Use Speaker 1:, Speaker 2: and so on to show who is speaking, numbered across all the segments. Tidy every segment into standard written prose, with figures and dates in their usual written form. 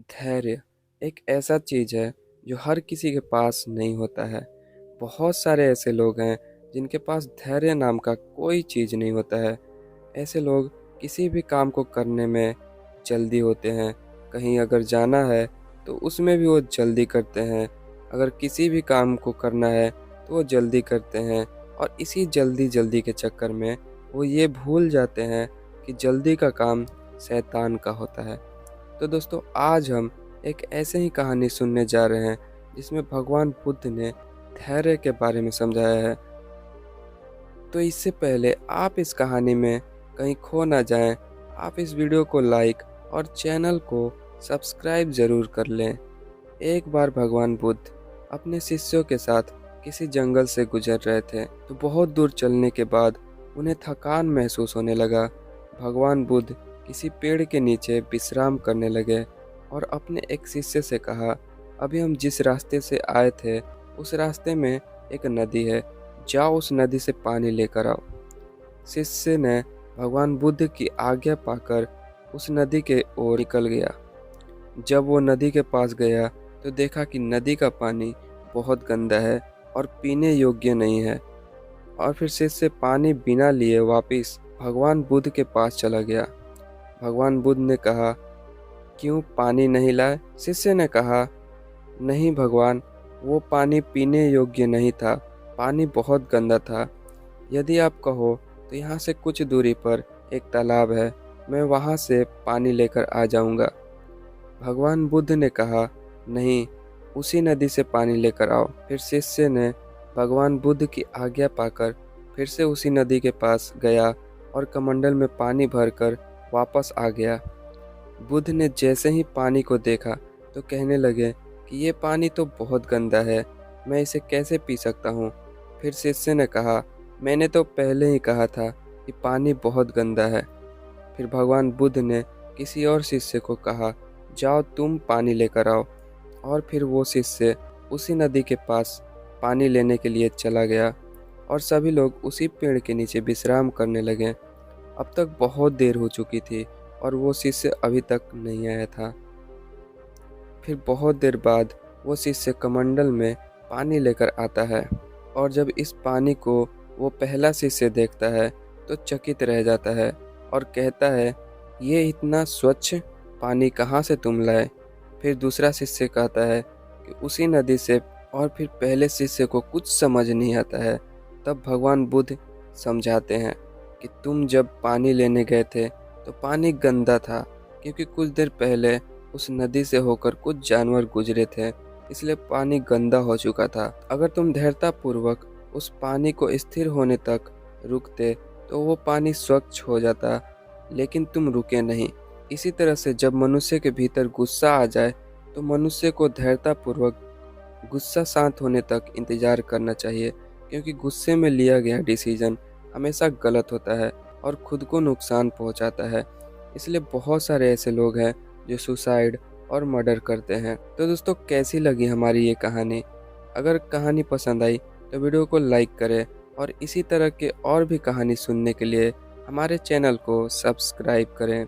Speaker 1: धैर्य एक ऐसा चीज़ है जो हर किसी के पास नहीं होता है। बहुत सारे ऐसे लोग हैं जिनके पास धैर्य नाम का कोई चीज़ नहीं होता है। ऐसे लोग किसी भी काम को करने में जल्दी होते हैं। कहीं अगर जाना है तो उसमें भी वो जल्दी करते हैं। अगर किसी भी काम को करना है तो वो जल्दी करते हैं, और इसी जल्दी जल्दी के चक्कर में वो ये भूल जाते हैं कि जल्दी का काम शैतान का होता है। तो दोस्तों, आज हम एक ऐसे ही कहानी सुनने जा रहे हैं जिसमें भगवान बुद्ध ने धैर्य के बारे में समझाया है। तो इससे पहले आप इस कहानी में कहीं खो ना जाएं, आप इस वीडियो को लाइक और चैनल को सब्सक्राइब ज़रूर कर लें। एक बार भगवान बुद्ध अपने शिष्यों के साथ किसी जंगल से गुजर रहे थे, तो बहुत दूर चलने के बाद उन्हें थकान महसूस होने लगा। भगवान बुद्ध किसी पेड़ के नीचे विश्राम करने लगे और अपने एक शिष्य से कहा, अभी हम जिस रास्ते से आए थे उस रास्ते में एक नदी है, जाओ उस नदी से पानी लेकर आओ। शिष्य ने भगवान बुद्ध की आज्ञा पाकर उस नदी के ओर निकल गया। जब वो नदी के पास गया तो देखा कि नदी का पानी बहुत गंदा है और पीने योग्य नहीं है, और फिर शिष्य पानी बिना लिए वापस भगवान बुद्ध के पास चला गया। भगवान बुद्ध ने कहा, क्यों पानी नहीं लाए? शिष्य ने कहा, नहीं भगवान, वो पानी पीने योग्य नहीं था, पानी बहुत गंदा था। यदि आप कहो तो यहाँ से कुछ दूरी पर एक तालाब है, मैं वहाँ से पानी लेकर आ जाऊँगा। भगवान बुद्ध ने कहा, नहीं, उसी नदी से पानी लेकर आओ। फिर शिष्य ने भगवान बुद्ध की आज्ञा पाकर फिर से उसी नदी के पास गया और कमंडल में पानी भरकर वापस आ गया। बुद्ध ने जैसे ही पानी को देखा तो कहने लगे कि ये पानी तो बहुत गंदा है, मैं इसे कैसे पी सकता हूँ। फिर शिष्य ने कहा, मैंने तो पहले ही कहा था कि पानी बहुत गंदा है। फिर भगवान बुद्ध ने किसी और शिष्य को कहा, जाओ तुम पानी लेकर आओ। और फिर वो शिष्य उसी नदी के पास पानी लेने के लिए चला गया और सभी लोग उसी पेड़ के नीचे विश्राम करने लगे। अब तक बहुत देर हो चुकी थी और वो शिष्य अभी तक नहीं आया था। फिर बहुत देर बाद वो शिष्य कमंडल में पानी लेकर आता है, और जब इस पानी को वो पहला शिष्य देखता है तो चकित रह जाता है और कहता है, ये इतना स्वच्छ पानी कहाँ से तुम लाए? फिर दूसरा शिष्य कहता है कि उसी नदी से, और फिर पहले शिष्य को कुछ समझ नहीं आता है। तब भगवान बुद्ध समझाते हैं कि तुम जब पानी लेने गए थे तो पानी गंदा था, क्योंकि कुछ देर पहले उस नदी से होकर कुछ जानवर गुजरे थे, इसलिए पानी गंदा हो चुका था। अगर तुम धैर्यतापूर्वक उस पानी को स्थिर होने तक रुकते तो वो पानी स्वच्छ हो जाता, लेकिन तुम रुके नहीं। इसी तरह से जब मनुष्य के भीतर गुस्सा आ जाए तो मनुष्य को धैर्यतापूर्वक गुस्सा शांत होने तक इंतजार करना चाहिए, क्योंकि गुस्से में लिया गया डिसीजन हमेशा गलत होता है और खुद को नुकसान पहुंचाता है। इसलिए बहुत सारे ऐसे लोग हैं जो सुसाइड और मर्डर करते हैं। तो दोस्तों, कैसी लगी हमारी ये कहानी? अगर कहानी पसंद आई तो वीडियो को लाइक करें, और इसी तरह के और भी कहानी सुनने के लिए हमारे चैनल को सब्सक्राइब करें।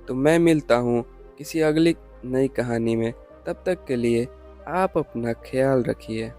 Speaker 1: तो मैं मिलता हूँ किसी अगली नई कहानी में। तब तक के लिए आप अपना ख्याल रखिए।